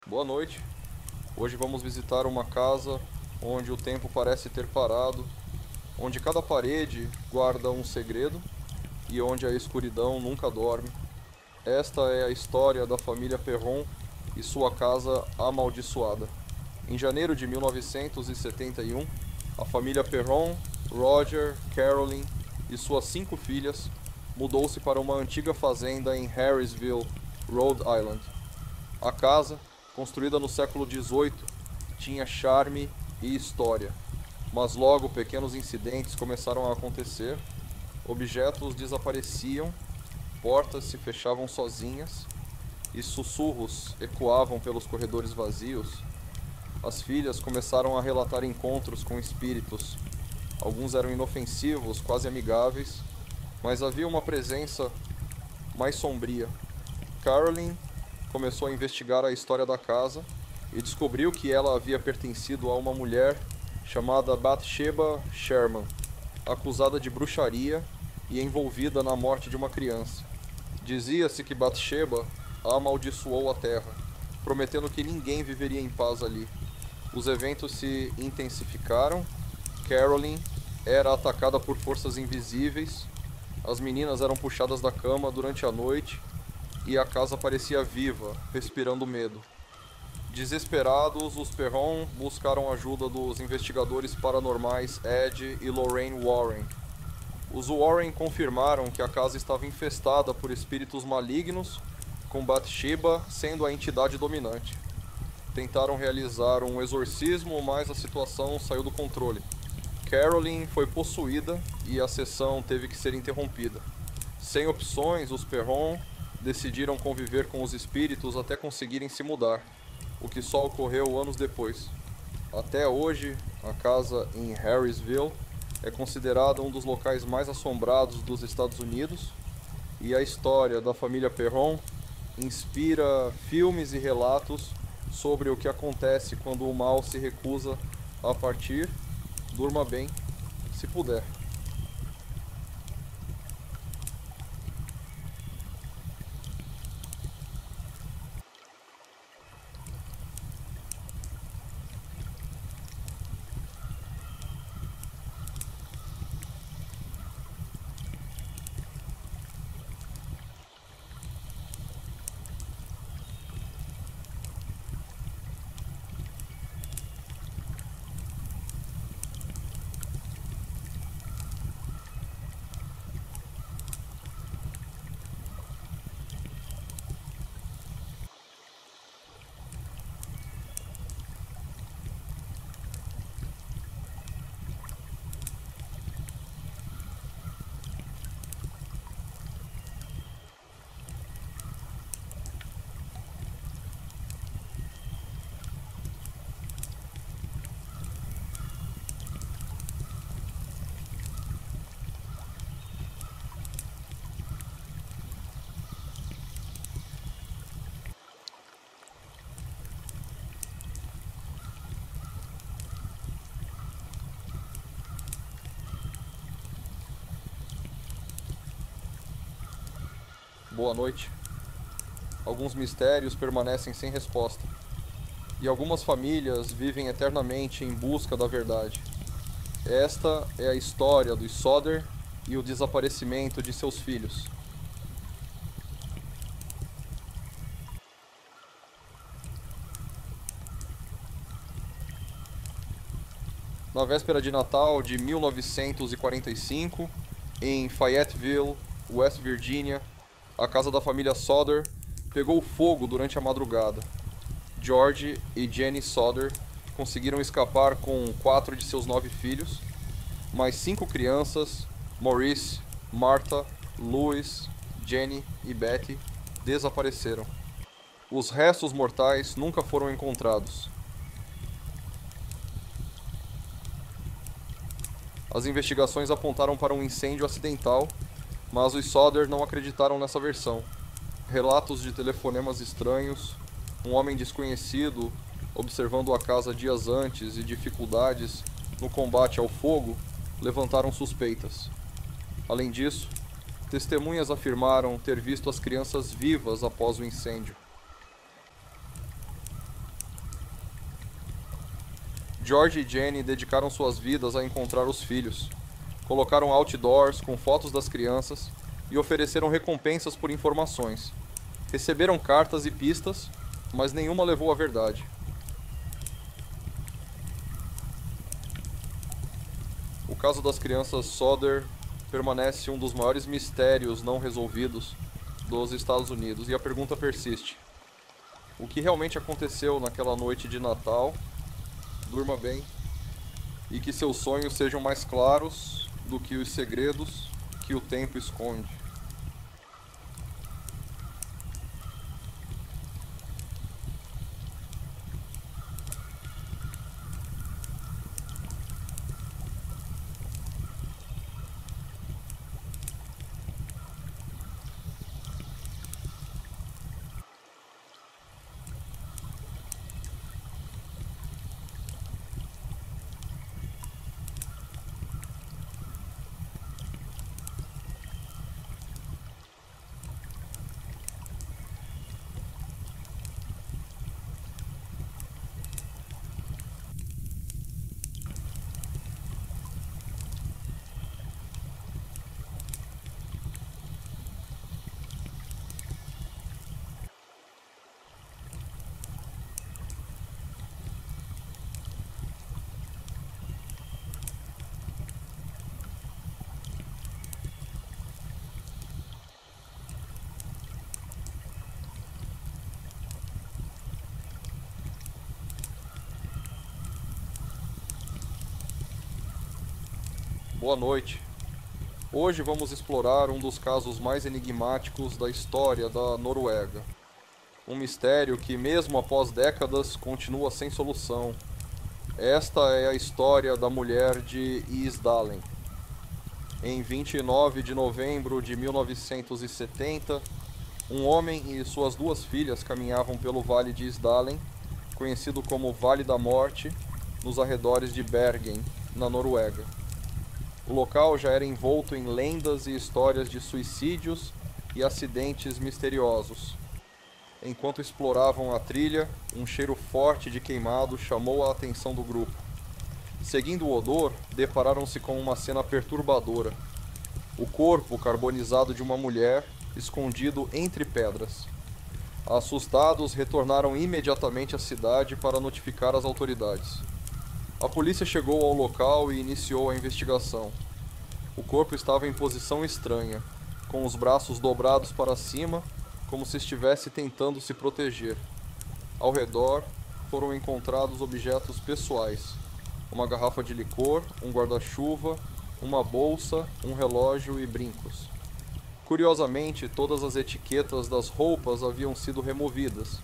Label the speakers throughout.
Speaker 1: Boa noite. Hoje vamos visitar uma casa onde o tempo parece ter parado, onde cada parede guarda um segredo e onde a escuridão nunca dorme. Esta é a história da família Perron e sua casa amaldiçoada. Em janeiro de 1971, a família Perron, Roger, Carolyn e suas 5 filhas mudou-se para uma antiga fazenda em Harrisville, Rhode Island. A casa, construída no século XVIII, tinha charme e história, mas logo pequenos incidentes começaram a acontecer, objetos desapareciam, portas se fechavam sozinhas e sussurros ecoavam pelos corredores vazios. As filhas começaram a relatar encontros com espíritos. Alguns eram inofensivos, quase amigáveis, mas havia uma presença mais sombria. Caroline começou a investigar a história da casa e descobriu que ela havia pertencido a uma mulher chamada Bathsheba Sherman, acusada de bruxaria e envolvida na morte de uma criança. Dizia-se que Bathsheba amaldiçoou a terra, prometendo que ninguém viveria em paz ali. Os eventos se intensificaram. Caroline era atacada por forças invisíveis, as meninas eram puxadas da cama durante a noite e a casa parecia viva, respirando medo. Desesperados, os Perron buscaram a ajuda dos investigadores paranormais Ed e Lorraine Warren. Os Warren confirmaram que a casa estava infestada por espíritos malignos, com Bathsheba sendo a entidade dominante. Tentaram realizar um exorcismo, mas a situação saiu do controle. Caroline foi possuída e a sessão teve que ser interrompida. Sem opções, os Perron decidiram conviver com os espíritos até conseguirem se mudar, o que só ocorreu anos depois. Até hoje, a casa em Harrisville é considerada um dos locais mais assombrados dos Estados Unidos, e a história da família Perron inspira filmes e relatos sobre o que acontece quando o mal se recusa a partir. Durma bem, se puder. Boa noite. Alguns mistérios permanecem sem resposta, e algumas famílias vivem eternamente em busca da verdade. Esta é a história dos Soder e o desaparecimento de seus filhos. Na véspera de Natal de 1945, em Fayetteville, West Virginia, a casa da família Soder pegou fogo durante a madrugada. George e Jenny Soder conseguiram escapar com 4 de seus 9 filhos, mas 5 crianças, Maurice, Martha, Louis, Jenny e Betty, desapareceram. Os restos mortais nunca foram encontrados. As investigações apontaram para um incêndio acidental, mas os Soder não acreditaram nessa versão. Relatos de telefonemas estranhos, um homem desconhecido observando a casa dias antes e dificuldades no combate ao fogo levantaram suspeitas. Além disso, testemunhas afirmaram ter visto as crianças vivas após o incêndio. George e Jenny dedicaram suas vidas a encontrar os filhos. Colocaram outdoors com fotos das crianças e ofereceram recompensas por informações. Receberam cartas e pistas, mas nenhuma levou à verdade. O caso das crianças Sodder permanece um dos maiores mistérios não resolvidos dos Estados Unidos e a pergunta persiste: o que realmente aconteceu naquela noite de Natal? Durma bem e que seus sonhos sejam mais claros do que os segredos que o tempo esconde. Boa noite. Hoje vamos explorar um dos casos mais enigmáticos da história da Noruega. Um mistério que, mesmo após décadas, continua sem solução. Esta é a história da mulher de Isdalen. Em 29 de novembro de 1970, um homem e suas duas filhas caminhavam pelo Vale de Isdalen, conhecido como Vale da Morte, nos arredores de Bergen, na Noruega. O local já era envolto em lendas e histórias de suicídios e acidentes misteriosos. Enquanto exploravam a trilha, um cheiro forte de queimado chamou a atenção do grupo. Seguindo o odor, depararam-se com uma cena perturbadora. O corpo carbonizado de uma mulher, escondido entre pedras. Assustados, retornaram imediatamente à cidade para notificar as autoridades. A polícia chegou ao local e iniciou a investigação. O corpo estava em posição estranha, com os braços dobrados para cima, como se estivesse tentando se proteger. Ao redor foram encontrados objetos pessoais: uma garrafa de licor, um guarda-chuva, uma bolsa, um relógio e brincos. Curiosamente, todas as etiquetas das roupas haviam sido removidas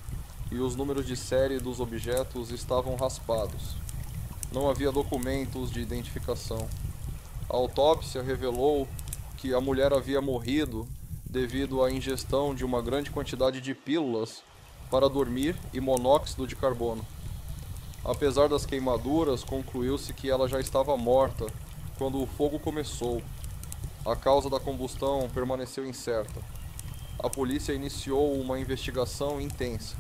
Speaker 1: e os números de série dos objetos estavam raspados. Não havia documentos de identificação. A autópsia revelou que a mulher havia morrido devido à ingestão de uma grande quantidade de pílulas para dormir e monóxido de carbono. Apesar das queimaduras, concluiu-se que ela já estava morta quando o fogo começou. A causa da combustão permaneceu incerta. A polícia iniciou uma investigação intensa.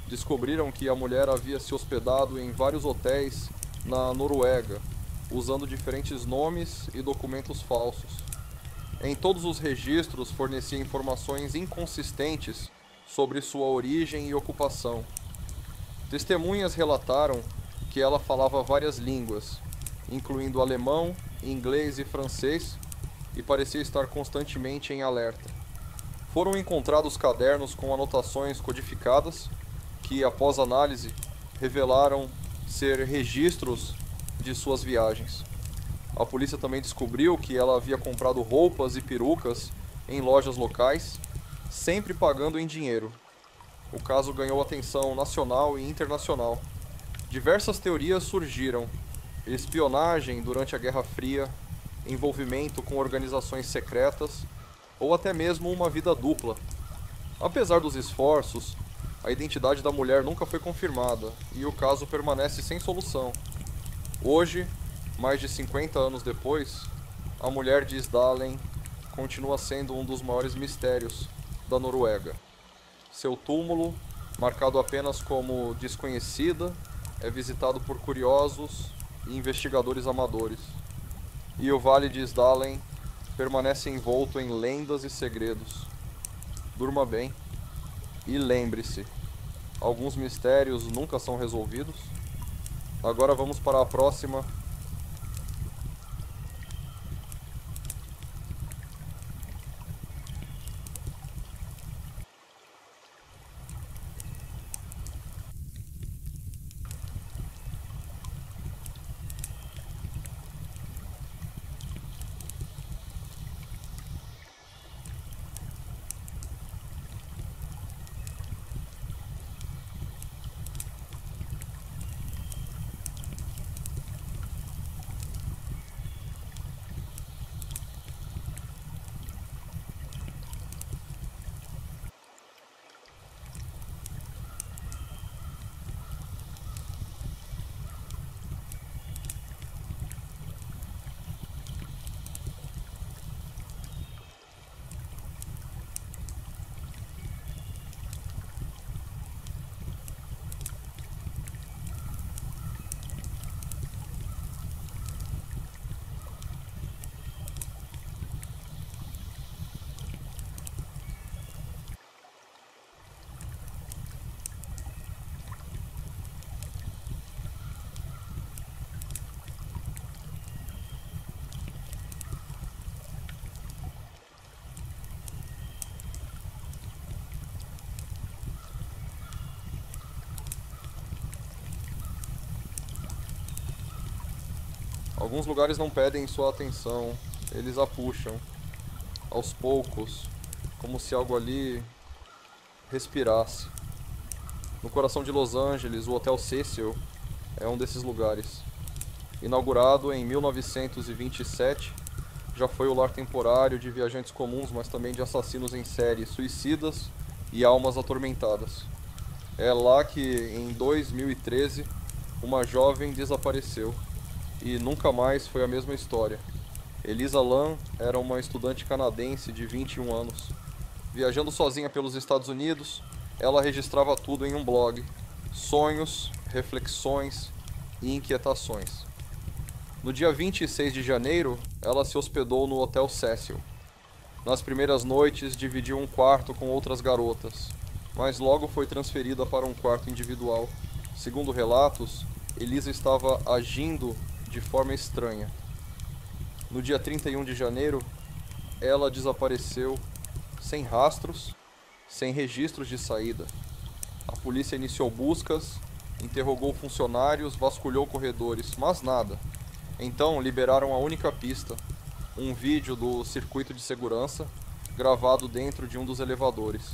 Speaker 1: Descobriram que a mulher havia se hospedado em vários hotéis na Noruega, usando diferentes nomes e documentos falsos. Em todos os registros fornecia informações inconsistentes sobre sua origem e ocupação. Testemunhas relataram que ela falava várias línguas, incluindo alemão, inglês e francês, e parecia estar constantemente em alerta. Foram encontrados cadernos com anotações codificadas que, após análise, revelaram ser registros de suas viagens. A polícia também descobriu que ela havia comprado roupas e perucas em lojas locais, sempre pagando em dinheiro. O caso ganhou atenção nacional e internacional. Diversas teorias surgiram: espionagem durante a Guerra Fria, envolvimento com organizações secretas ou até mesmo uma vida dupla. Apesar dos esforços, a identidade da mulher nunca foi confirmada e o caso permanece sem solução. Hoje, mais de 50 anos depois, a mulher de Isdalen continua sendo um dos maiores mistérios da Noruega. Seu túmulo, marcado apenas como desconhecida, é visitado por curiosos e investigadores amadores. E o Vale de Isdalen permanece envolto em lendas e segredos. Durma bem e lembre-se, alguns mistérios nunca são resolvidos. Agora vamos para a próxima. Alguns lugares não pedem sua atenção, eles a puxam, aos poucos, como se algo ali respirasse. No coração de Los Angeles, o Hotel Cecil é um desses lugares. Inaugurado em 1927, já foi o lar temporário de viajantes comuns, mas também de assassinos em série, suicidas e almas atormentadas. É lá que, em 2013, uma jovem desapareceu e nunca mais foi a mesma história. Elisa Lam era uma estudante canadense de 21 anos. Viajando sozinha pelos Estados Unidos, ela registrava tudo em um blog: sonhos, reflexões e inquietações. No dia 26 de janeiro, ela se hospedou no Hotel Cecil. Nas primeiras noites, dividiu um quarto com outras garotas, mas logo foi transferida para um quarto individual. Segundo relatos, Elisa estava agindo de forma estranha. No dia 31 de janeiro, ela desapareceu sem rastros, sem registros de saída. A polícia iniciou buscas, interrogou funcionários, vasculhou corredores, mas nada. Então liberaram a única pista, um vídeo do circuito de segurança gravado dentro de um dos elevadores.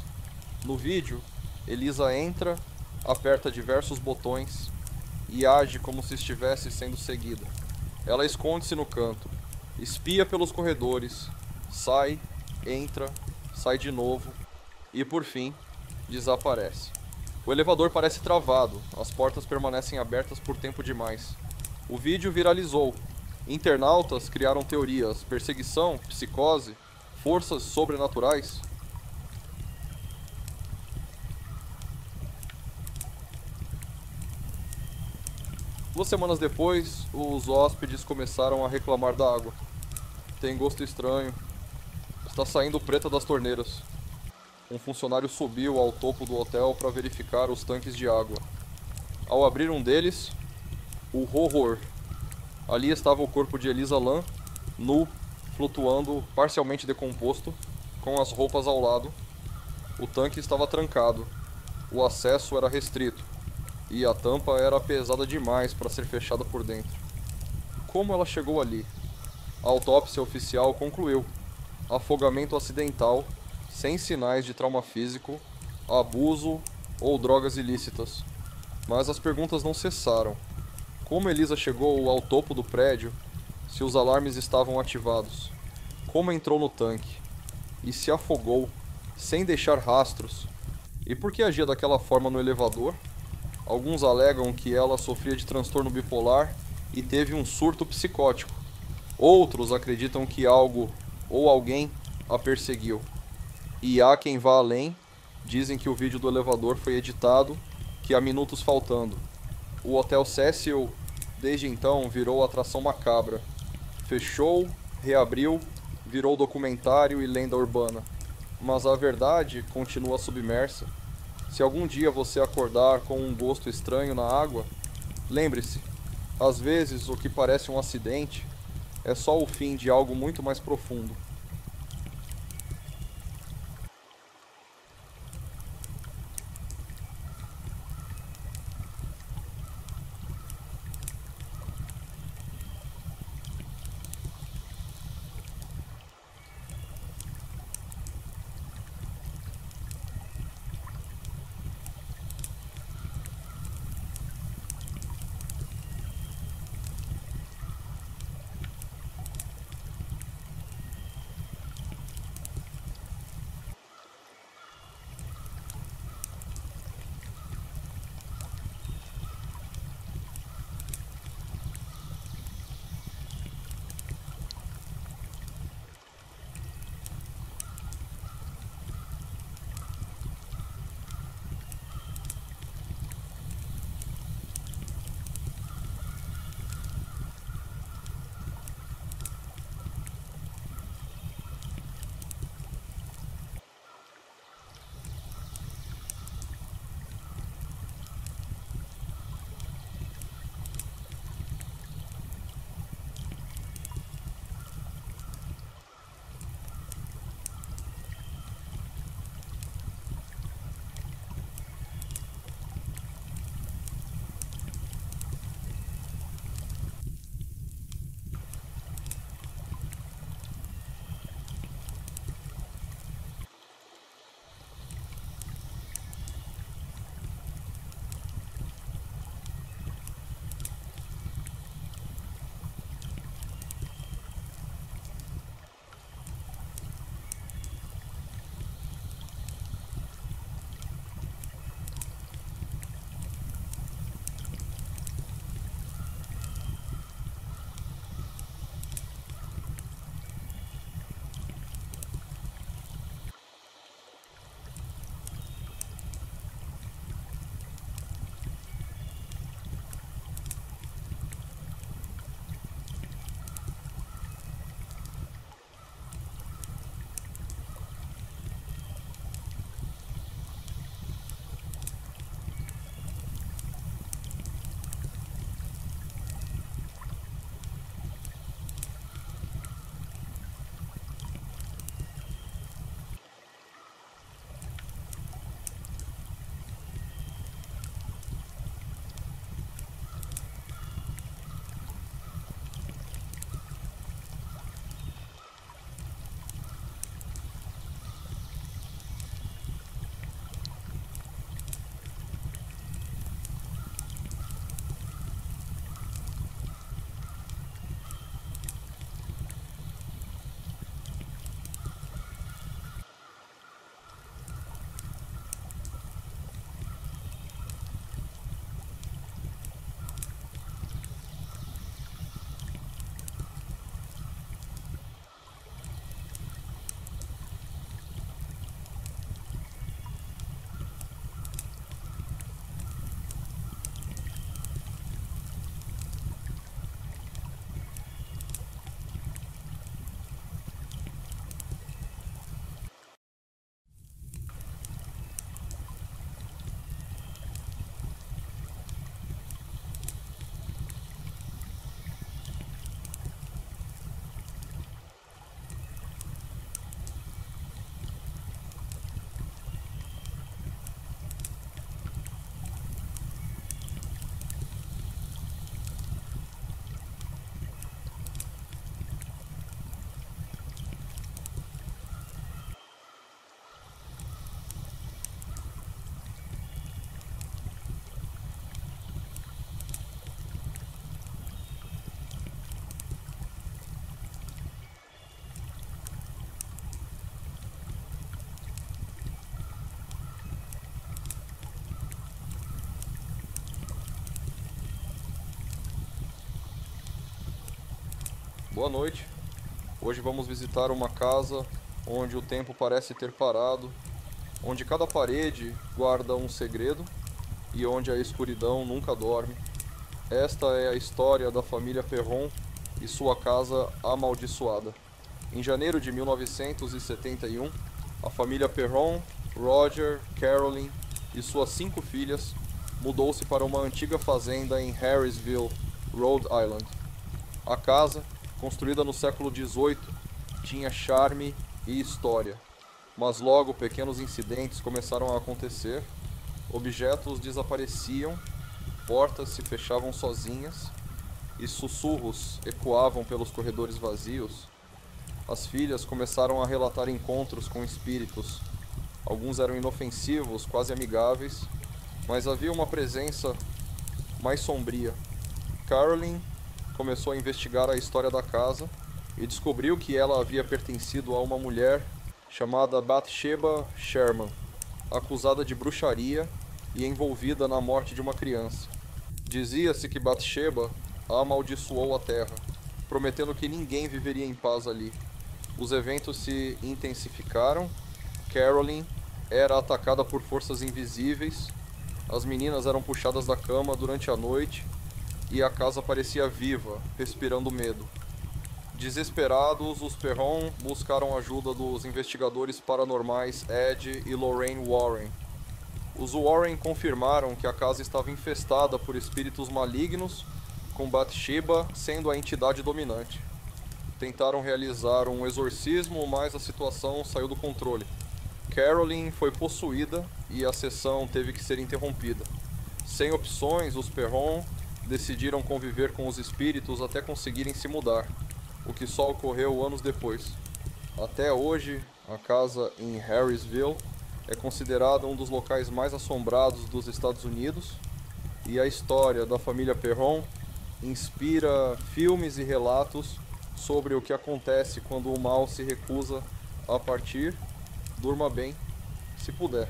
Speaker 1: No vídeo, Elisa entra, aperta diversos botões e age como se estivesse sendo seguida. Ela esconde-se no canto, espia pelos corredores, sai, entra, sai de novo e, por fim, desaparece. O elevador parece travado, as portas permanecem abertas por tempo demais. O vídeo viralizou. Internautas criaram teorias: perseguição, psicose, forças sobrenaturais. Duas semanas depois, os hóspedes começaram a reclamar da água. Tem gosto estranho. Está saindo preta das torneiras. Um funcionário subiu ao topo do hotel para verificar os tanques de água. Ao abrir um deles, o horror. Ali estava o corpo de Elisa Lam, nu, flutuando, parcialmente decomposto, com as roupas ao lado. O tanque estava trancado. O acesso era restrito. E a tampa era pesada demais para ser fechada por dentro. Como ela chegou ali? A autópsia oficial concluiu: afogamento acidental, sem sinais de trauma físico, abuso ou drogas ilícitas. Mas as perguntas não cessaram. Como Elisa chegou ao topo do prédio se os alarmes estavam ativados? Como entrou no tanque? E se afogou, sem deixar rastros? E por que agia daquela forma no elevador? Alguns alegam que ela sofria de transtorno bipolar e teve um surto psicótico. Outros acreditam que algo ou alguém a perseguiu. E há quem vá além, dizem que o vídeo do elevador foi editado, que há minutos faltando. O Hotel Cecil, desde então, virou atração macabra. Fechou, reabriu, virou documentário e lenda urbana. Mas a verdade continua submersa. Se algum dia você acordar com um gosto estranho na água, lembre-se, às vezes o que parece um acidente é só o fim de algo muito mais profundo. Boa noite. Hoje vamos visitar uma casa onde o tempo parece ter parado, onde cada parede guarda um segredo e onde a escuridão nunca dorme. Esta é a história da família Perron e sua casa amaldiçoada. Em janeiro de 1971, a família Perron, Roger, Carolyn e suas 5 filhas mudou-se para uma antiga fazenda em Harrisville, Rhode Island. A casa, construída no século XVIII, tinha charme e história, mas logo pequenos incidentes começaram a acontecer, objetos desapareciam, portas se fechavam sozinhas e sussurros ecoavam pelos corredores vazios. As filhas começaram a relatar encontros com espíritos. Alguns eram inofensivos, quase amigáveis, mas havia uma presença mais sombria. Carolyn começou a investigar a história da casa e descobriu que ela havia pertencido a uma mulher chamada Bathsheba Sherman, acusada de bruxaria e envolvida na morte de uma criança. Dizia-se que Bathsheba amaldiçoou a terra, prometendo que ninguém viveria em paz ali. Os eventos se intensificaram. Carolyn era atacada por forças invisíveis, as meninas eram puxadas da cama durante a noite e a casa parecia viva, respirando medo. Desesperados, os Perron buscaram ajuda dos investigadores paranormais Ed e Lorraine Warren. Os Warren confirmaram que a casa estava infestada por espíritos malignos, com Bathsheba sendo a entidade dominante. Tentaram realizar um exorcismo, mas a situação saiu do controle. Carolyn foi possuída e a sessão teve que ser interrompida. Sem opções, os Perron decidiram conviver com os espíritos até conseguirem se mudar, o que só ocorreu anos depois. Até hoje, a casa em Harrisville é considerada um dos locais mais assombrados dos Estados Unidos, e a história da família Perron inspira filmes e relatos sobre o que acontece quando o mal se recusa a partir. Durma bem, se puder.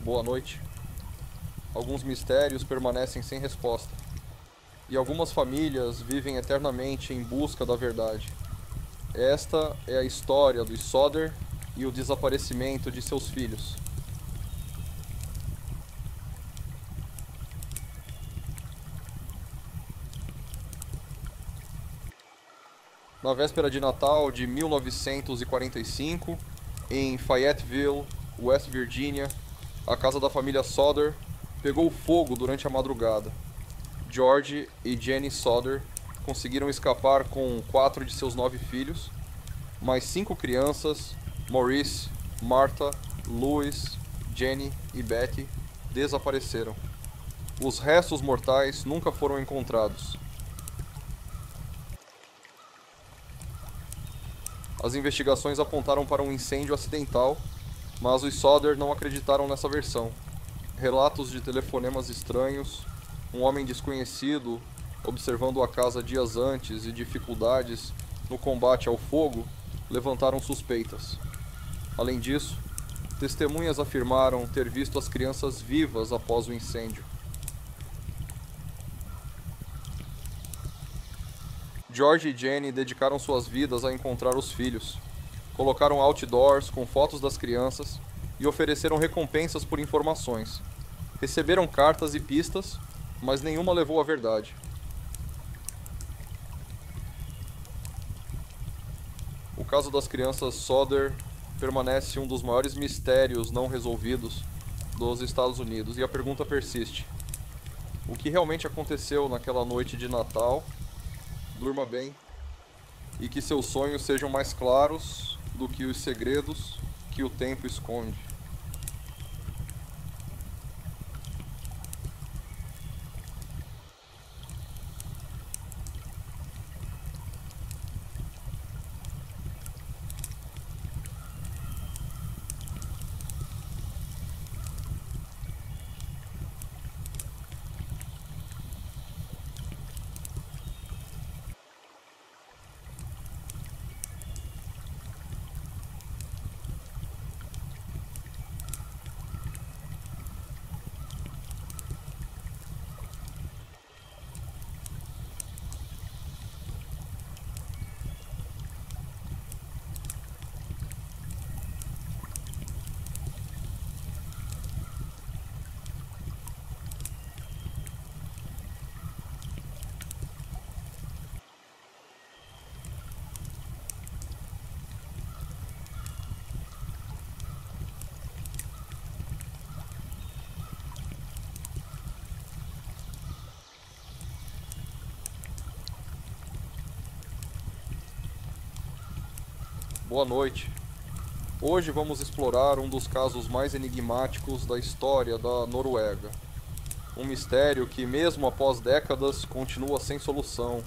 Speaker 1: Boa noite. Alguns mistérios permanecem sem resposta, e algumas famílias vivem eternamente em busca da verdade. Esta é a história dos Sodder e o desaparecimento de seus filhos. Na véspera de Natal de 1945, em Fayetteville, West Virginia, a casa da família Sodder pegou fogo durante a madrugada. George e Jenny Sodder conseguiram escapar com 4 de seus 9 filhos, mas 5 crianças, Maurice, Martha, Louis, Jenny e Betty, desapareceram. Os restos mortais nunca foram encontrados. As investigações apontaram para um incêndio acidental, mas os Sodder não acreditaram nessa versão. Relatos de telefonemas estranhos, um homem desconhecido observando a casa dias antes e dificuldades no combate ao fogo levantaram suspeitas. Além disso, testemunhas afirmaram ter visto as crianças vivas após o incêndio. George e Jenny dedicaram suas vidas a encontrar os filhos. Colocaram outdoors com fotos das crianças e ofereceram recompensas por informações. Receberam cartas e pistas, mas nenhuma levou à verdade. O caso das crianças Sodder permanece um dos maiores mistérios não resolvidos dos Estados Unidos, e a pergunta persiste: o que realmente aconteceu naquela noite de Natal? Durma bem e que seus sonhos sejam mais claros do que os segredos que o tempo esconde. Boa noite. Hoje vamos explorar um dos casos mais enigmáticos da história da Noruega. Um mistério que, mesmo após décadas, continua sem solução.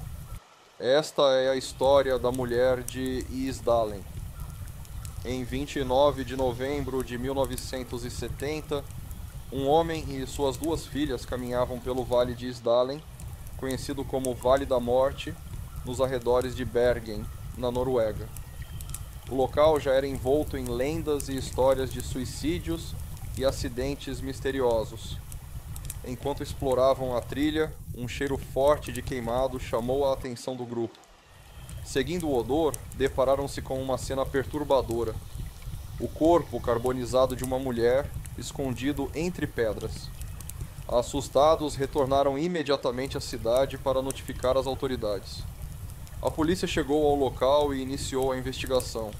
Speaker 1: Esta é a história da mulher de Isdalen. Em 29 de novembro de 1970, um homem e suas duas filhas caminhavam pelo Vale de Isdalen, conhecido como Vale da Morte, nos arredores de Bergen, na Noruega. O local já era envolto em lendas e histórias de suicídios e acidentes misteriosos. Enquanto exploravam a trilha, um cheiro forte de queimado chamou a atenção do grupo. Seguindo o odor, depararam-se com uma cena perturbadora. O corpo carbonizado de uma mulher, escondido entre pedras. Assustados, retornaram imediatamente à cidade para notificar as autoridades. A polícia chegou ao local e iniciou a investigação.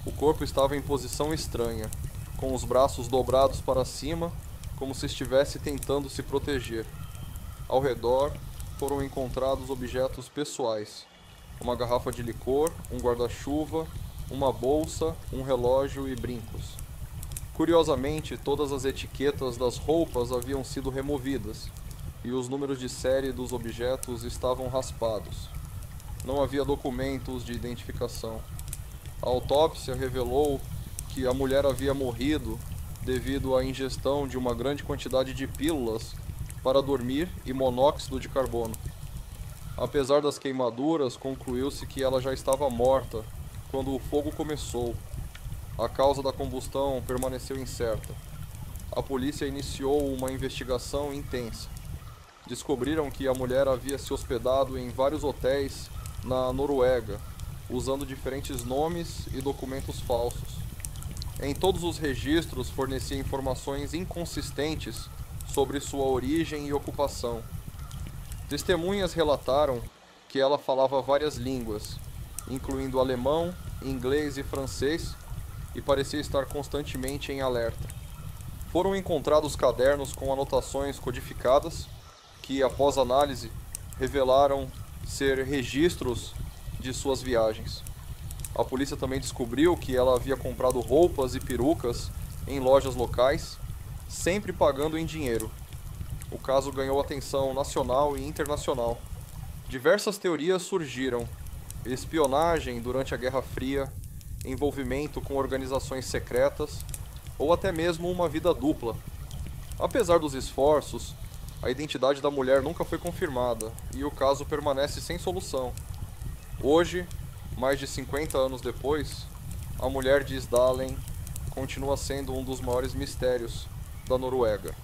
Speaker 1: O corpo estava em posição estranha, com os braços dobrados para cima, como se estivesse tentando se proteger. Ao redor foram encontrados objetos pessoais: uma garrafa de licor, um guarda-chuva, uma bolsa, um relógio e brincos. Curiosamente, todas as etiquetas das roupas haviam sido removidas e os números de série dos objetos estavam raspados. Não havia documentos de identificação. A autópsia revelou que a mulher havia morrido devido à ingestão de uma grande quantidade de pílulas para dormir e monóxido de carbono. Apesar das queimaduras, concluiu-se que ela já estava morta quando o fogo começou. A causa da combustão permaneceu incerta. A polícia iniciou uma investigação intensa. Descobriram que a mulher havia se hospedado em vários hotéis na Noruega, usando diferentes nomes e documentos falsos. Em todos os registros fornecia informações inconsistentes sobre sua origem e ocupação. Testemunhas relataram que ela falava várias línguas, incluindo alemão, inglês e francês, e parecia estar constantemente em alerta. Foram encontrados cadernos com anotações codificadas que, após análise, revelaram ser registros de suas viagens. A polícia também descobriu que ela havia comprado roupas e perucas em lojas locais, sempre pagando em dinheiro. O caso ganhou atenção nacional e internacional. Diversas teorias surgiram: espionagem durante a Guerra Fria, envolvimento com organizações secretas ou até mesmo uma vida dupla. Apesar dos esforços, a identidade da mulher nunca foi confirmada e o caso permanece sem solução. Hoje, mais de 50 anos depois, a mulher de Isdalen continua sendo um dos maiores mistérios da Noruega.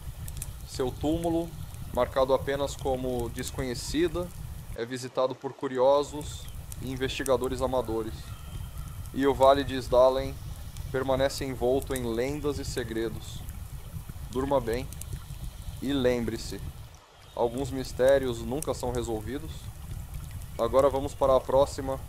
Speaker 1: Seu túmulo, marcado apenas como desconhecida, é visitado por curiosos e investigadores amadores. E o Vale de Isdalen permanece envolto em lendas e segredos. Durma bem e lembre-se, alguns mistérios nunca são resolvidos. Agora vamos para a próxima.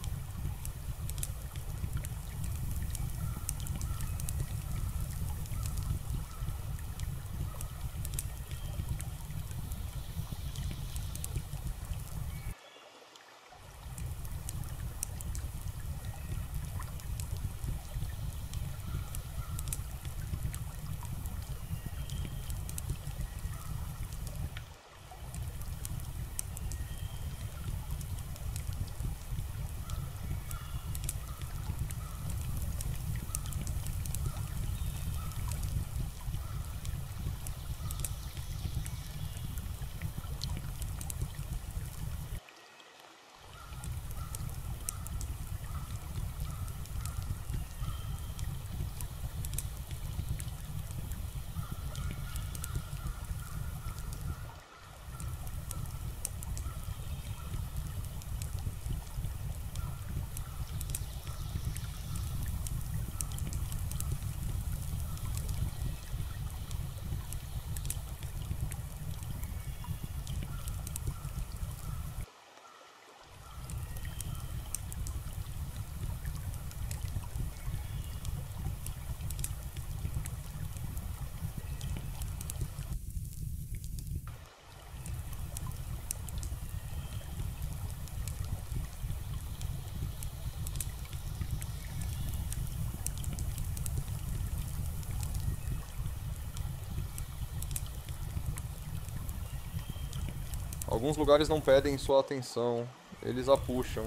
Speaker 1: Alguns lugares não pedem sua atenção, eles a puxam,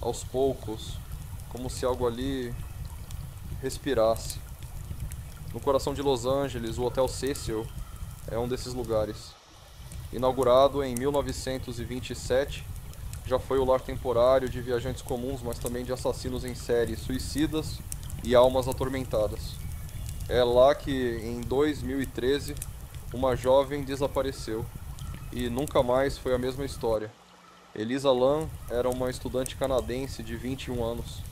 Speaker 1: aos poucos, como se algo ali respirasse. No coração de Los Angeles, o Hotel Cecil é um desses lugares. Inaugurado em 1927, já foi o lar temporário de viajantes comuns, mas também de assassinos em série, suicidas e almas atormentadas. É lá que, em 2013, uma jovem desapareceu e nunca mais foi a mesma história. Elisa Lam era uma estudante canadense de 21 anos.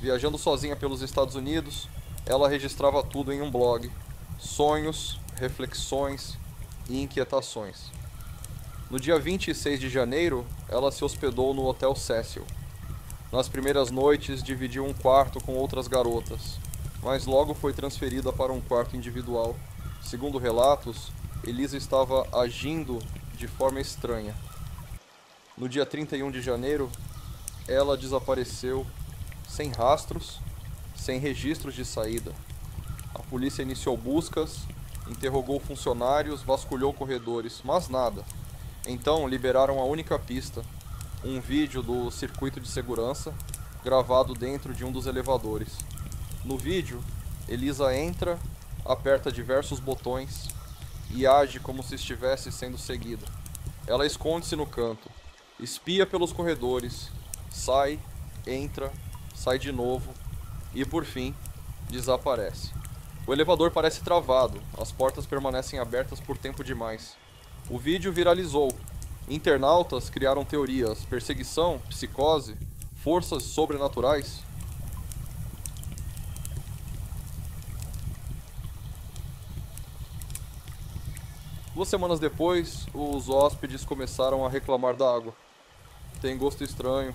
Speaker 1: Viajando sozinha pelos Estados Unidos, ela registrava tudo em um blog: sonhos, reflexões e inquietações. No dia 26 de janeiro, ela se hospedou no Hotel Cecil. Nas primeiras noites, dividiu um quarto com outras garotas, mas logo foi transferida para um quarto individual. Segundo relatos, Elisa estava agindo de forma estranha. No dia 31 de janeiro, ela desapareceu sem rastros, sem registros de saída. A polícia iniciou buscas, interrogou funcionários, vasculhou corredores, mas nada. Então liberaram a única pista, um vídeo do circuito de segurança gravado dentro de um dos elevadores. No vídeo, Elisa entra, aperta diversos botões e age como se estivesse sendo seguida. Ela esconde-se no canto, espia pelos corredores, sai, entra, sai de novo e, por fim, desaparece. O elevador parece travado, as portas permanecem abertas por tempo demais. O vídeo viralizou. Internautas criaram teorias: perseguição, psicose, forças sobrenaturais. Duas semanas depois, os hóspedes começaram a reclamar da água. Tem gosto estranho.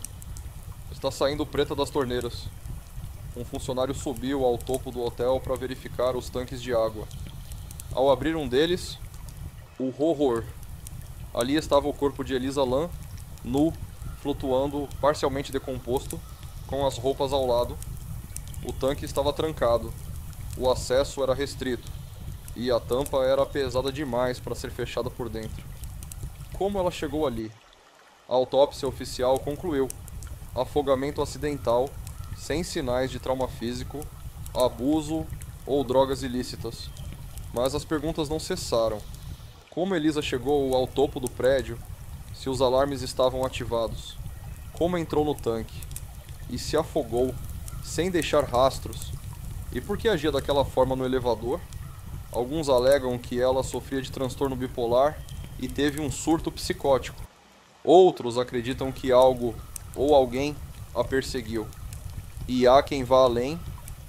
Speaker 1: Está saindo preta das torneiras. Um funcionário subiu ao topo do hotel para verificar os tanques de água. Ao abrir um deles, o horror. Ali estava o corpo de Elisa Lam, nu, flutuando, parcialmente decomposto, com as roupas ao lado. O tanque estava trancado. O acesso era restrito. E a tampa era pesada demais para ser fechada por dentro. Como ela chegou ali? A autópsia oficial concluiu: afogamento acidental, sem sinais de trauma físico, abuso ou drogas ilícitas. Mas as perguntas não cessaram. Como Elisa chegou ao topo do prédio se os alarmes estavam ativados? Como entrou no tanque? E se afogou, sem deixar rastros? E por que agia daquela forma no elevador? Alguns alegam que ela sofria de transtorno bipolar e teve um surto psicótico. Outros acreditam que algo ou alguém a perseguiu. E há quem vá além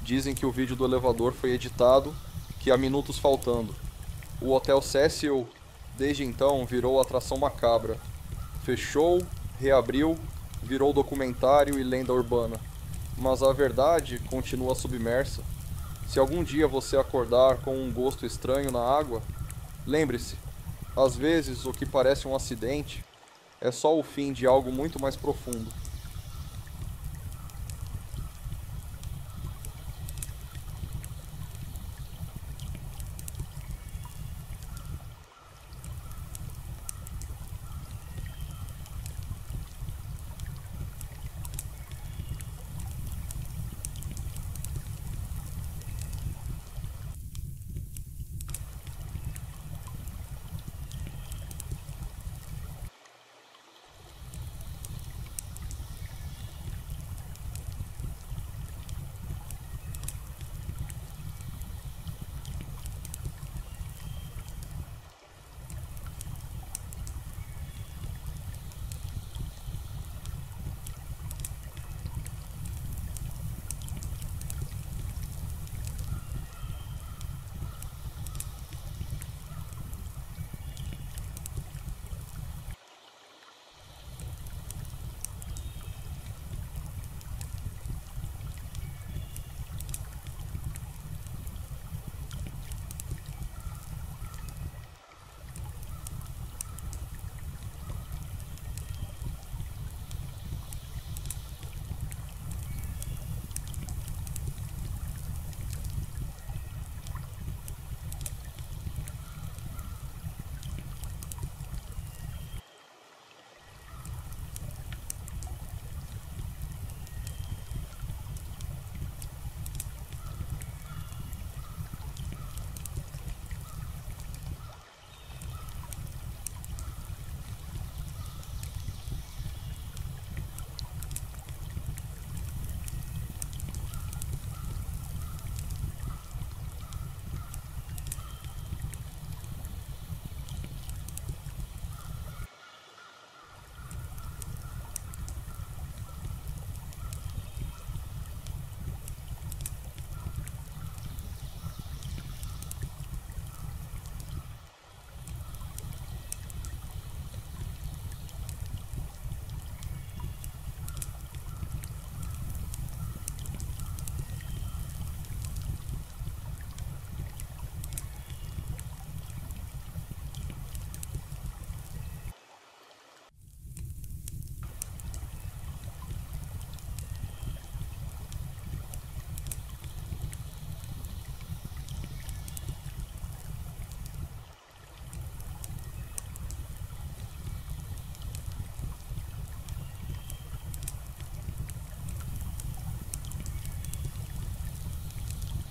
Speaker 1: Dizem que o vídeo do elevador foi editado, que há minutos faltando. O Hotel Cecil, desde então, virou atração macabra. Fechou, reabriu, virou documentário e lenda urbana. Mas a verdade continua submersa. Se algum dia você acordar com um gosto estranho na água, lembre-se, às vezes o que parece um acidente é só o fim de algo muito mais profundo.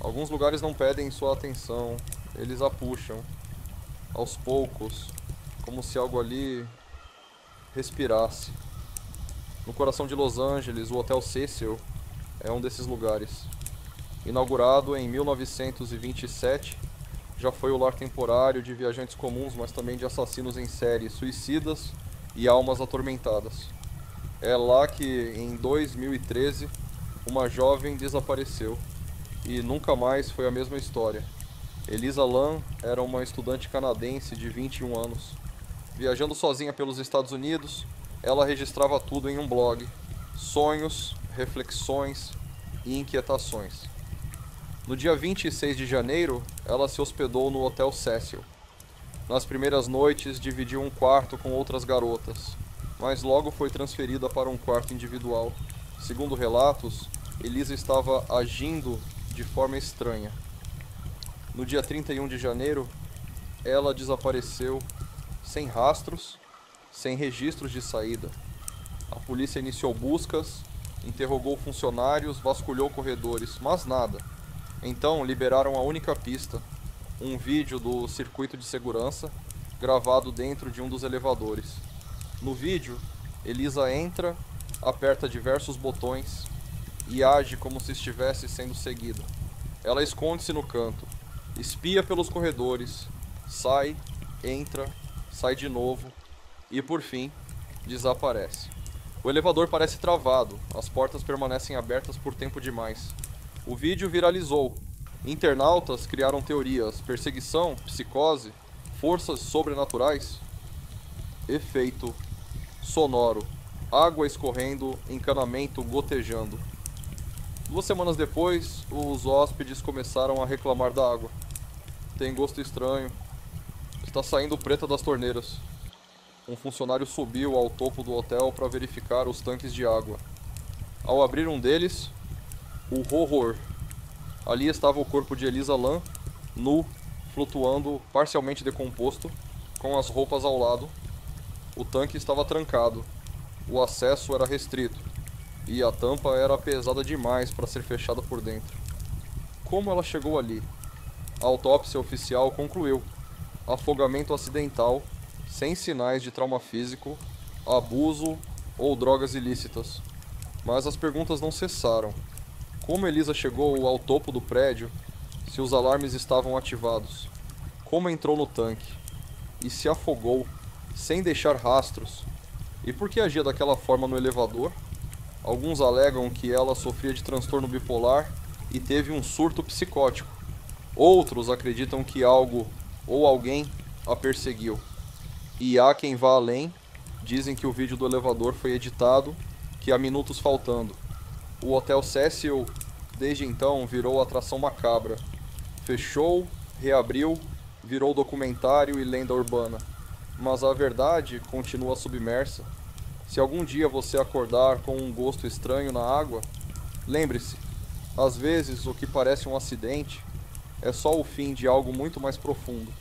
Speaker 1: Alguns lugares não pedem sua atenção, eles a puxam, aos poucos, como se algo ali respirasse. No coração de Los Angeles, o Hotel Cecil é um desses lugares. Inaugurado em 1927, já foi o lar temporário de viajantes comuns, mas também de assassinos em série, suicidas e almas atormentadas. É lá que, em 2013, uma jovem desapareceu e nunca mais foi a mesma história. Elisa Lam era uma estudante canadense de 21 anos. Viajando sozinha pelos Estados Unidos, ela registrava tudo em um blog: sonhos, reflexões e inquietações. No dia 26 de janeiro, ela se hospedou no Hotel Cecil. Nas primeiras noites, dividiu um quarto com outras garotas, mas logo foi transferida para um quarto individual. Segundo relatos, Elisa estava agindo de forma estranha. No dia 31 de janeiro, ela desapareceu sem rastros, sem registros de saída. A polícia iniciou buscas, interrogou funcionários, vasculhou corredores, mas nada. Então liberaram a única pista, um vídeo do circuito de segurança gravado dentro de um dos elevadores. No vídeo, Elisa entra, aperta diversos botões e age como se estivesse sendo seguida. Ela esconde-se no canto, espia pelos corredores, sai, entra, sai de novo e, por fim, desaparece. O elevador parece travado, as portas permanecem abertas por tempo demais. O vídeo viralizou. Internautas criaram teorias: perseguição, psicose, forças sobrenaturais. Efeito sonoro: água escorrendo, encanamento gotejando. 2 semanas depois, os hóspedes começaram a reclamar da água. Tem gosto estranho. Está saindo preta das torneiras. Um funcionário subiu ao topo do hotel para verificar os tanques de água. Ao abrir um deles, o horror. Ali estava o corpo de Elisa Lam, nu, flutuando, parcialmente decomposto, com as roupas ao lado. O tanque estava trancado. O acesso era restrito. E a tampa era pesada demais para ser fechada por dentro. Como ela chegou ali? A autópsia oficial concluiu: afogamento acidental, sem sinais de trauma físico, abuso ou drogas ilícitas. Mas as perguntas não cessaram. Como Elisa chegou ao topo do prédio se os alarmes estavam ativados? Como entrou no tanque? E se afogou, sem deixar rastros? E por que agia daquela forma no elevador? Alguns alegam que ela sofria de transtorno bipolar e teve um surto psicótico. Outros acreditam que algo ou alguém a perseguiu. E há quem vá além, dizem que o vídeo do elevador foi editado, que há minutos faltando. O Hotel Cecil, desde então, virou atração macabra. Fechou, reabriu, virou documentário e lenda urbana. Mas a verdade continua submersa. Se algum dia você acordar com um gosto estranho na água, lembre-se, às vezes o que parece um acidente é só o fim de algo muito mais profundo.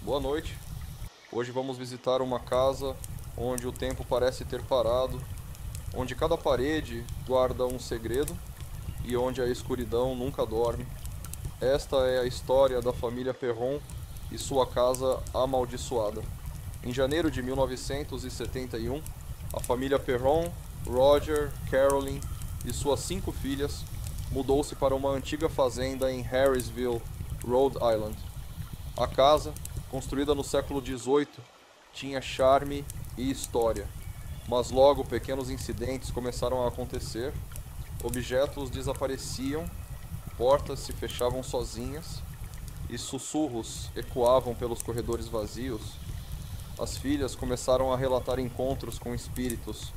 Speaker 1: Boa noite. Hoje vamos visitar uma casa onde o tempo parece ter parado, onde cada parede guarda um segredo e onde a escuridão nunca dorme. Esta é a história da família Perron e sua casa amaldiçoada. Em janeiro de 1971, a família Perron, Roger, Carolyn e suas 5 filhas mudou-se para uma antiga fazenda em Harrisville, Rhode Island. A casa, construída no século XVIII, tinha charme e história, mas logo pequenos incidentes começaram a acontecer, objetos desapareciam portas se fechavam sozinhas e sussurros ecoavam pelos corredores vazios, as filhas começaram a relatar encontros com espíritos.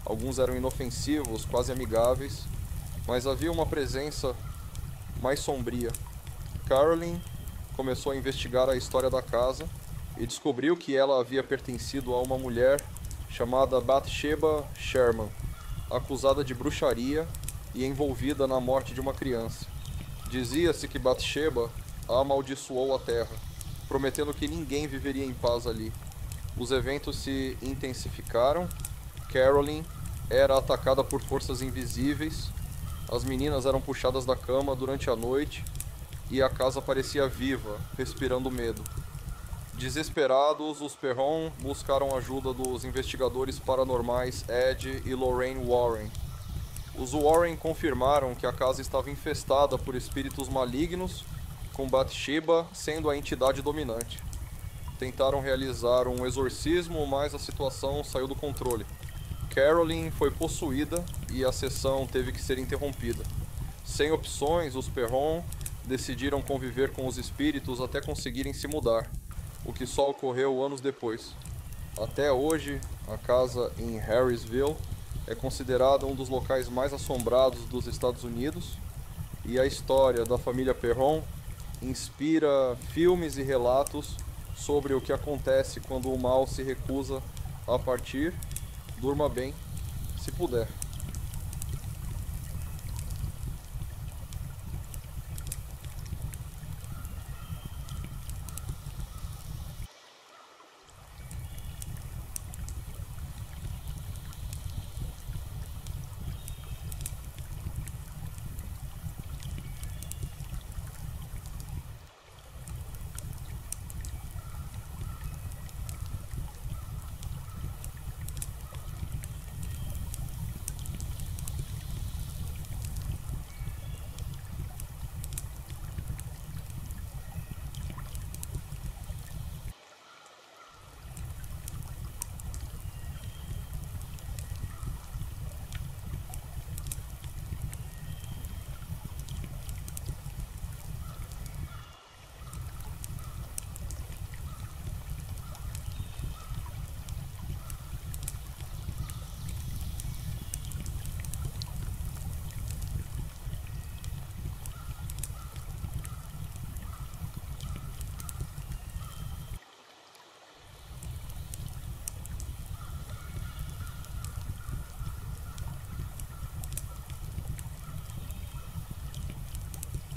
Speaker 1: Alguns eram inofensivos, quase amigáveis, mas havia uma presença mais sombria. Caroline começou a investigar a história da casa e descobriu que ela havia pertencido a uma mulher chamada Bathsheba Sherman, acusada de bruxaria e envolvida na morte de uma criança. Dizia-se que Bathsheba amaldiçoou a terra, prometendo que ninguém viveria em paz ali. Os eventos se intensificaram. Caroline era atacada por forças invisíveis, as meninas eram puxadas da cama durante a noite e a casa parecia viva, respirando medo. Desesperados, os Perron buscaram ajuda dos investigadores paranormais Ed e Lorraine Warren. Os Warren confirmaram que a casa estava infestada por espíritos malignos, com Bathsheba sendo a entidade dominante. Tentaram realizar um exorcismo, mas a situação saiu do controle. Caroline foi possuída e a sessão teve que ser interrompida. Sem opções, os Perron decidiram conviver com os espíritos até conseguirem se mudar, o que só ocorreu anos depois. Até hoje, a casa em Harrisville é considerada um dos locais mais assombrados dos Estados Unidos, e a história da família Perron inspira filmes e relatos sobre o que acontece quando o mal se recusa a partir. Durma bem, se puder.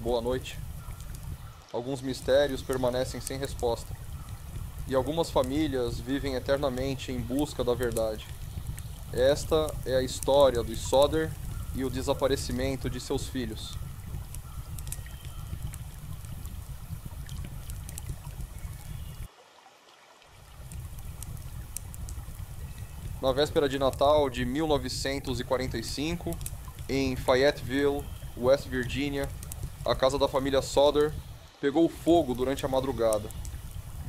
Speaker 1: Boa noite. Alguns mistérios permanecem sem resposta, e algumas famílias vivem eternamente em busca da verdade. Esta é a história dos Sodder e o desaparecimento de seus filhos. Na véspera de Natal de 1945, em Fayetteville, West Virginia, a casa da família Sodder pegou fogo durante a madrugada.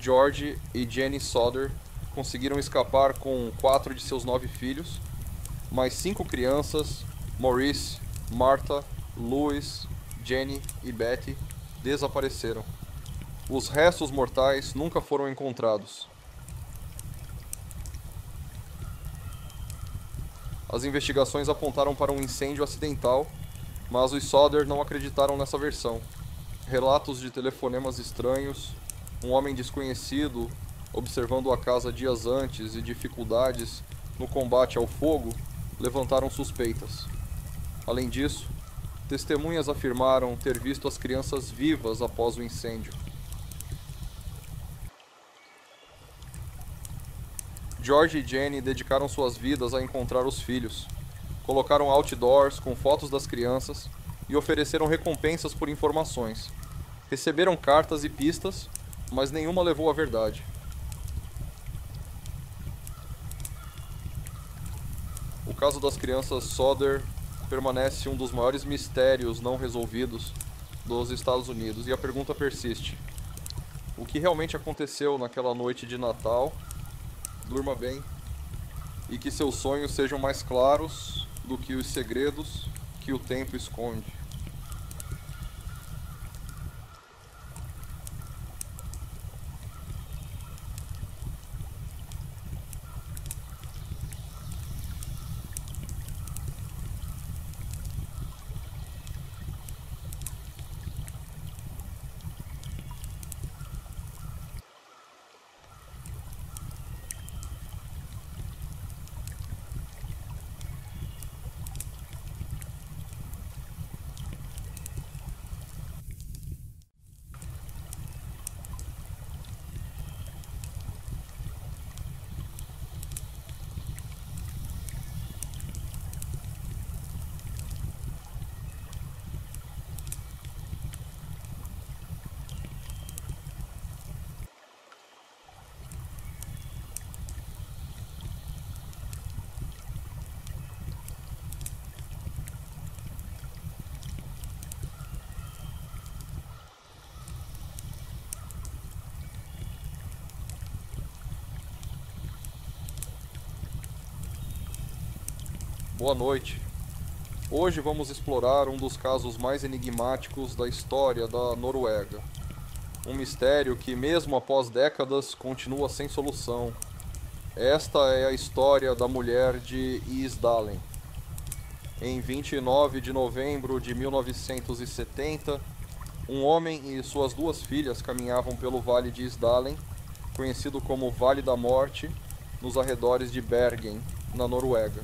Speaker 1: George e Jenny Sodder conseguiram escapar com 4 de seus 9 filhos, mas 5 crianças, Maurice, Martha, Louis, Jenny e Betty, desapareceram. Os restos mortais nunca foram encontrados. As investigações apontaram para um incêndio acidental, mas os Sodder não acreditaram nessa versão. Relatos de telefonemas estranhos, um homem desconhecido observando a casa dias antes e dificuldades no combate ao fogo levantaram suspeitas. Além disso, testemunhas afirmaram ter visto as crianças vivas após o incêndio. George e Jenny dedicaram suas vidas a encontrar os filhos. Colocaram outdoors com fotos das crianças e ofereceram recompensas por informações. Receberam cartas e pistas, mas nenhuma levou à verdade. O caso das crianças Sodder permanece um dos maiores mistérios não resolvidos dos Estados Unidos, e a pergunta persiste: o que realmente aconteceu naquela noite de Natal? Durma bem e que seus sonhos sejam mais claros do que os segredos que o tempo esconde. Boa noite. Hoje vamos explorar um dos casos mais enigmáticos da história da Noruega. Um mistério que, mesmo após décadas, continua sem solução. Esta é a história da mulher de Isdalen. Em 29 de novembro de 1970, um homem e suas duas filhas caminhavam pelo Vale de Isdalen, conhecido como Vale da Morte, nos arredores de Bergen, na Noruega.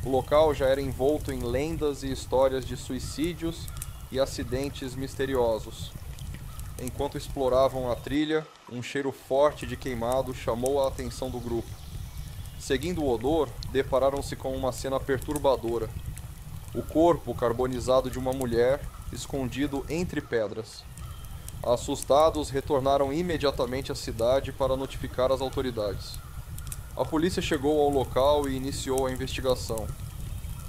Speaker 1: O local já era envolto em lendas e histórias de suicídios e acidentes misteriosos. Enquanto exploravam a trilha, um cheiro forte de queimado chamou a atenção do grupo. Seguindo o odor, depararam-se com uma cena perturbadora. O corpo carbonizado de uma mulher escondido entre pedras. Assustados, retornaram imediatamente à cidade para notificar as autoridades. A polícia chegou ao local e iniciou a investigação.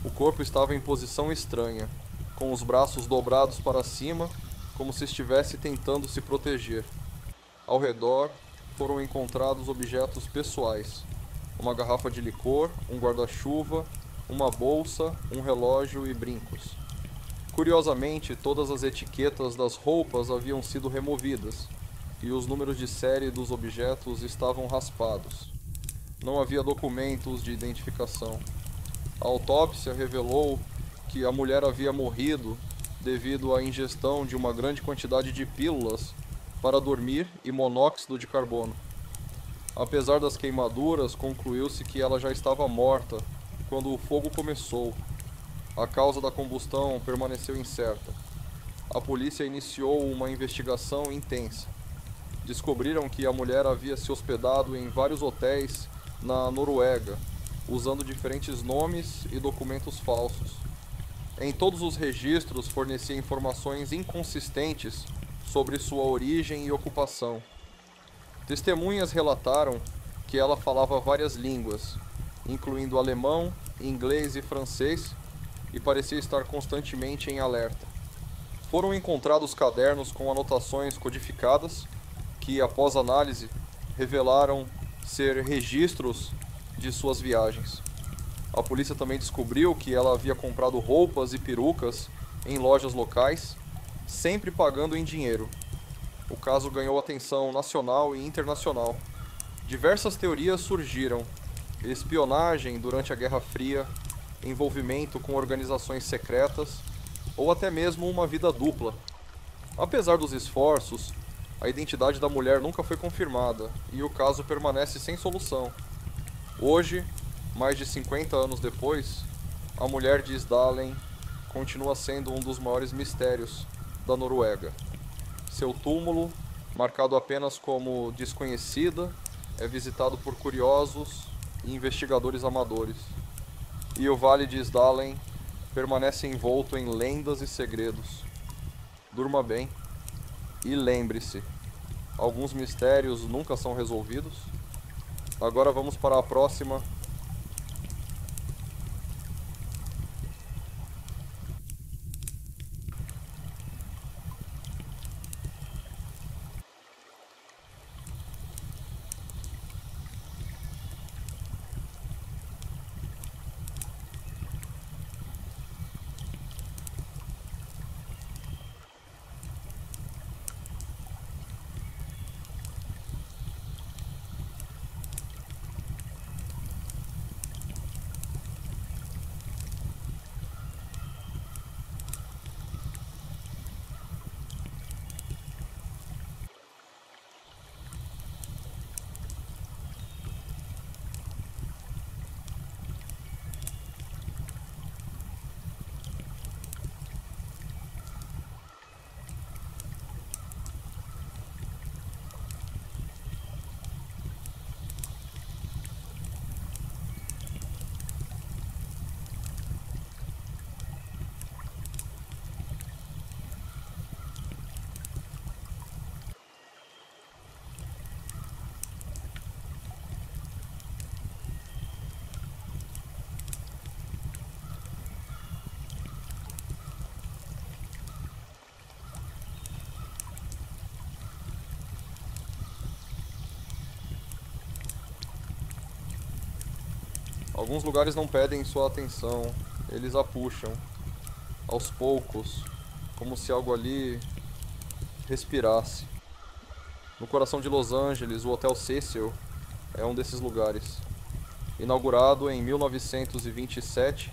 Speaker 1: O corpo estava em posição estranha, com os braços dobrados para cima, como se estivesse tentando se proteger. Ao redor foram encontrados objetos pessoais: uma garrafa de licor, um guarda-chuva, uma bolsa, um relógio e brincos. Curiosamente, todas as etiquetas das roupas haviam sido removidas e os números de série dos objetos estavam raspados. Não havia documentos de identificação. A autópsia revelou que a mulher havia morrido devido à ingestão de uma grande quantidade de pílulas para dormir e monóxido de carbono. Apesar das queimaduras, concluiu-se que ela já estava morta quando o fogo começou. A causa da combustão permaneceu incerta. A polícia iniciou uma investigação intensa. Descobriram que a mulher havia se hospedado em vários hotéis na Noruega, usando diferentes nomes e documentos falsos. Em todos os registros fornecia informações inconsistentes sobre sua origem e ocupação. Testemunhas relataram que ela falava várias línguas, incluindo alemão, inglês e francês, e parecia estar constantemente em alerta. Foram encontrados cadernos com anotações codificadas que, após análise, revelaram ser registros de suas viagens. A polícia também descobriu que ela havia comprado roupas e perucas em lojas locais, sempre pagando em dinheiro. O caso ganhou atenção nacional e internacional. Diversas teorias surgiram: espionagem durante a Guerra Fria, envolvimento com organizações secretas ou até mesmo uma vida dupla. Apesar dos esforços, a identidade da mulher nunca foi confirmada e o caso permanece sem solução. Hoje, mais de 50 anos depois, a mulher de Isdalen continua sendo um dos maiores mistérios da Noruega. Seu túmulo, marcado apenas como desconhecida, é visitado por curiosos e investigadores amadores. E o Vale de Isdalen permanece envolto em lendas e segredos. Durma bem e lembre-se, alguns mistérios nunca são resolvidos. Agora vamos para a próxima. Alguns lugares não pedem sua atenção, eles a puxam, aos poucos, como se algo ali respirasse. No coração de Los Angeles, o Hotel Cecil é um desses lugares. Inaugurado em 1927,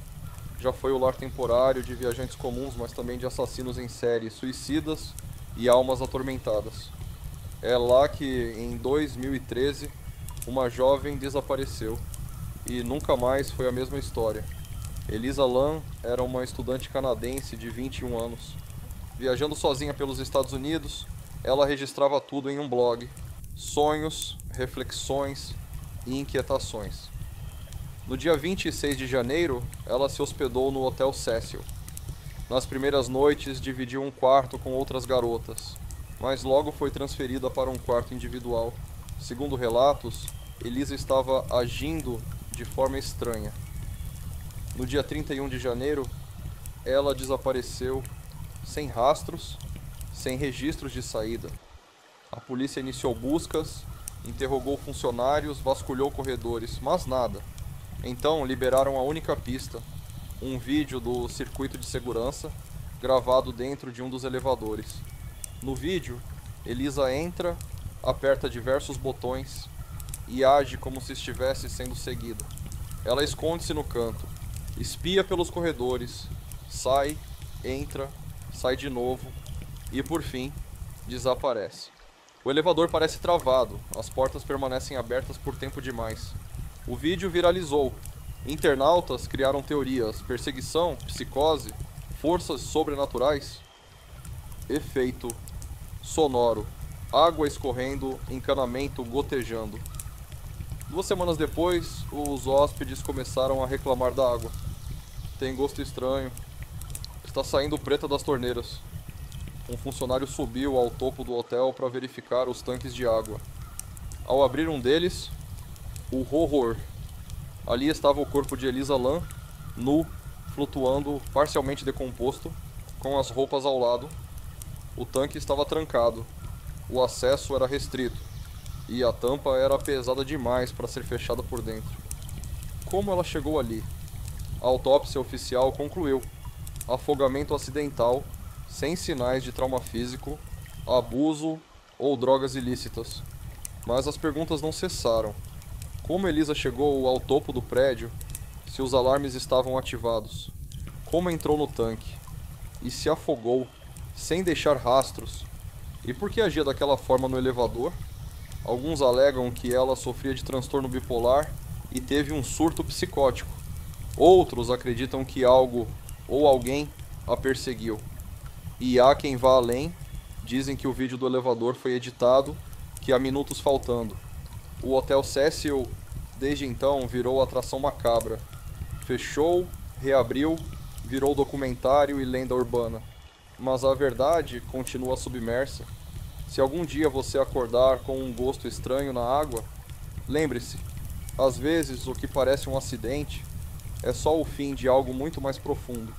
Speaker 1: já foi o lar temporário de viajantes comuns, mas também de assassinos em série, suicidas e almas atormentadas. É lá que, em 2013, uma jovem desapareceu e nunca mais foi a mesma história. Elisa Lam era uma estudante canadense de 21 anos. Viajando sozinha pelos Estados Unidos, ela registrava tudo em um blog: sonhos, reflexões e inquietações. No dia 26 de janeiro, ela se hospedou no Hotel Cecil. Nas primeiras noites, dividiu um quarto com outras garotas, mas logo foi transferida para um quarto individual. Segundo relatos, Elisa estava agindo de forma estranha. No dia 31 de janeiro, ela desapareceu sem rastros, sem registros de saída. A polícia iniciou buscas, interrogou funcionários, vasculhou corredores, mas nada. Então liberaram a única pista, um vídeo do circuito de segurança gravado dentro de um dos elevadores. No vídeo, Elisa entra, aperta diversos botões e age como se estivesse sendo seguida. Ela esconde-se no canto, espia pelos corredores, sai, entra, sai de novo e, por fim, desaparece. O elevador parece travado, as portas permanecem abertas por tempo demais. O vídeo viralizou. Internautas criaram teorias: perseguição, psicose, forças sobrenaturais. Efeito sonoro: água escorrendo, encanamento gotejando. 2 semanas depois, os hóspedes começaram a reclamar da água. Tem gosto estranho. Está saindo preta das torneiras. Um funcionário subiu ao topo do hotel para verificar os tanques de água. Ao abrir um deles, o horror. Ali estava o corpo de Elisa Lam, nu, flutuando, parcialmente decomposto, com as roupas ao lado. O tanque estava trancado. O acesso era restrito. E a tampa era pesada demais para ser fechada por dentro. Como ela chegou ali? A autópsia oficial concluiu: afogamento acidental, sem sinais de trauma físico, abuso ou drogas ilícitas. Mas as perguntas não cessaram. Como Elisa chegou ao topo do prédio se os alarmes estavam ativados? Como entrou no tanque? E se afogou, sem deixar rastros? E por que agia daquela forma no elevador? Alguns alegam que ela sofria de transtorno bipolar e teve um surto psicótico. Outros acreditam que algo ou alguém a perseguiu. E há quem vá além, dizem que o vídeo do elevador foi editado, que há minutos faltando. O Hotel Cecil, desde então, virou atração macabra. Fechou, reabriu, virou documentário e lenda urbana. Mas a verdade continua submersa. Se algum dia você acordar com um gosto estranho na água, lembre-se, às vezes o que parece um acidente é só o fim de algo muito mais profundo.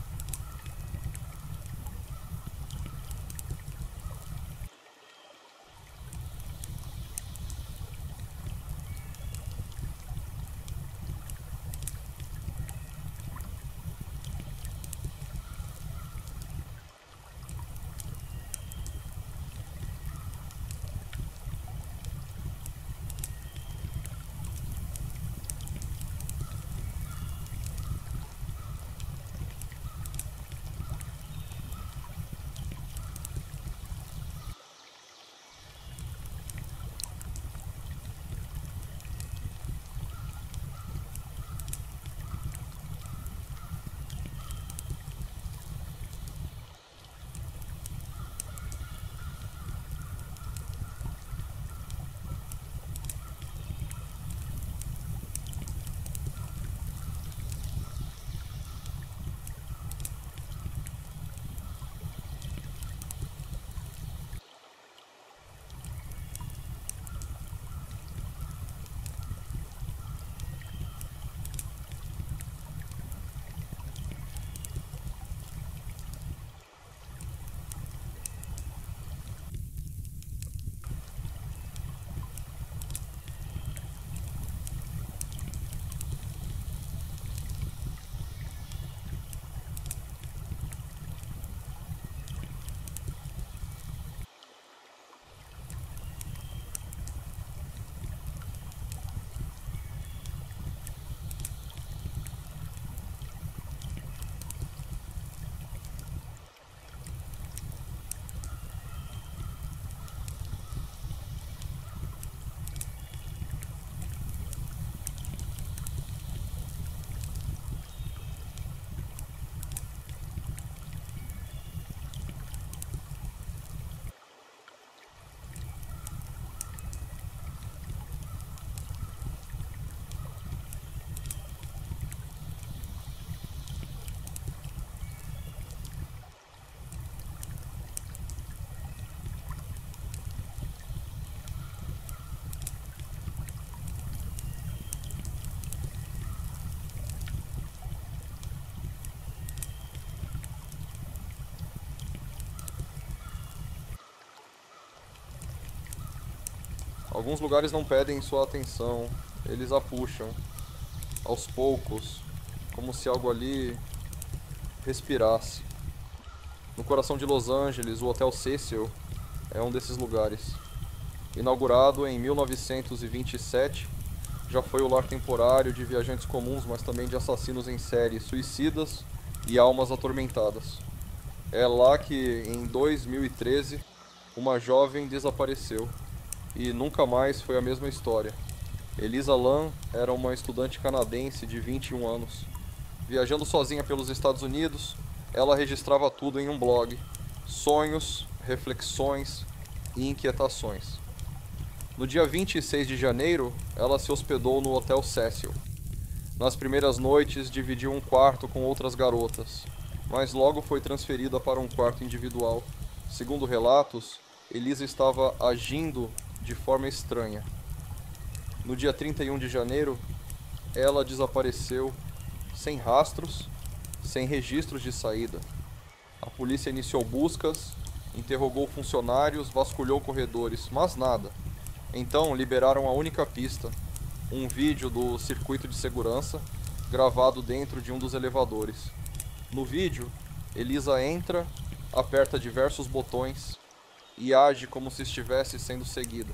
Speaker 1: Alguns lugares não pedem sua atenção, eles a puxam, aos poucos, como se algo ali respirasse. No coração de Los Angeles, o Hotel Cecil é um desses lugares. Inaugurado em 1927, já foi o lar temporário de viajantes comuns, mas também de assassinos em série, suicidas e almas atormentadas. É lá que, em 2013, uma jovem desapareceu e nunca mais foi a mesma história. Elisa Lam era uma estudante canadense de 21 anos. Viajando sozinha pelos Estados Unidos, ela registrava tudo em um blog: sonhos, reflexões e inquietações. No dia 26 de janeiro, ela se hospedou no Hotel Cecil. Nas primeiras noites, dividiu um quarto com outras garotas, mas logo foi transferida para um quarto individual. Segundo relatos, Elisa estava agindo de forma estranha. No dia 31 de janeiro, ela desapareceu sem rastros, sem registros de saída. A polícia iniciou buscas, interrogou funcionários, vasculhou corredores, mas nada. Então liberaram a única pista, um vídeo do circuito de segurança gravado dentro de um dos elevadores. No vídeo, Elisa entra, aperta diversos botões e age como se estivesse sendo seguida.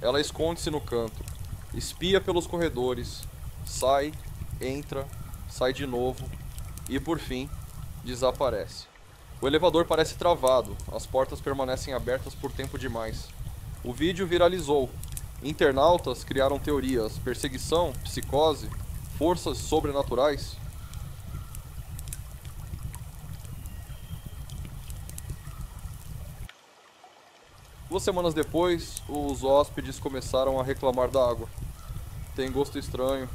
Speaker 1: Ela esconde-se no canto, espia pelos corredores, sai, entra, sai de novo e, por fim, desaparece. O elevador parece travado, as portas permanecem abertas por tempo demais. O vídeo viralizou. Internautas criaram teorias: perseguição, psicose, forças sobrenaturais. 2 semanas depois, os hóspedes começaram a reclamar da água. Tem gosto estranho.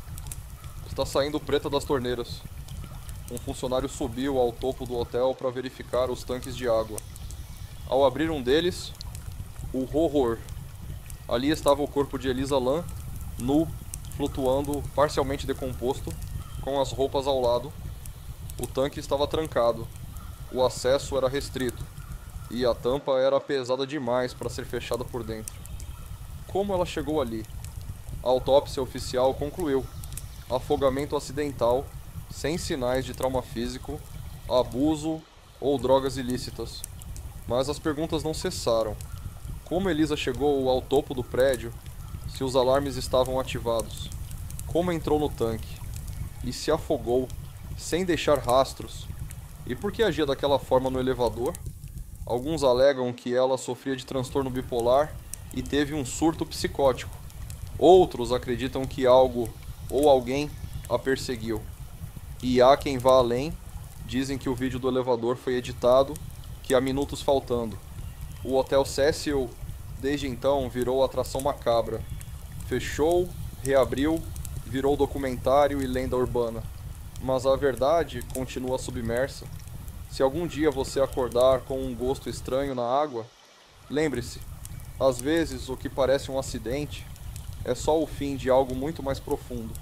Speaker 1: Está saindo preta das torneiras. Um funcionário subiu ao topo do hotel para verificar os tanques de água. Ao abrir um deles, o horror. Ali estava o corpo de Elisa Lam, nu, flutuando, parcialmente decomposto, com as roupas ao lado. O tanque estava trancado. O acesso era restrito. E a tampa era pesada demais para ser fechada por dentro. Como ela chegou ali? A autópsia oficial concluiu: afogamento acidental, sem sinais de trauma físico, abuso ou drogas ilícitas. Mas as perguntas não cessaram. Como Elisa chegou ao topo do prédio se os alarmes estavam ativados? Como entrou no tanque? E se afogou, sem deixar rastros? E por que agia daquela forma no elevador? Alguns alegam que ela sofria de transtorno bipolar e teve um surto psicótico. Outros acreditam que algo ou alguém a perseguiu. E há quem vá além, dizem que o vídeo do elevador foi editado, que há minutos faltando. O Hotel Cecil, desde então, virou atração macabra. Fechou, reabriu, virou documentário e lenda urbana. Mas a verdade continua submersa. Se algum dia você acordar com um gosto estranho na água, lembre-se, às vezes o que parece um acidente é só o fim de algo muito mais profundo.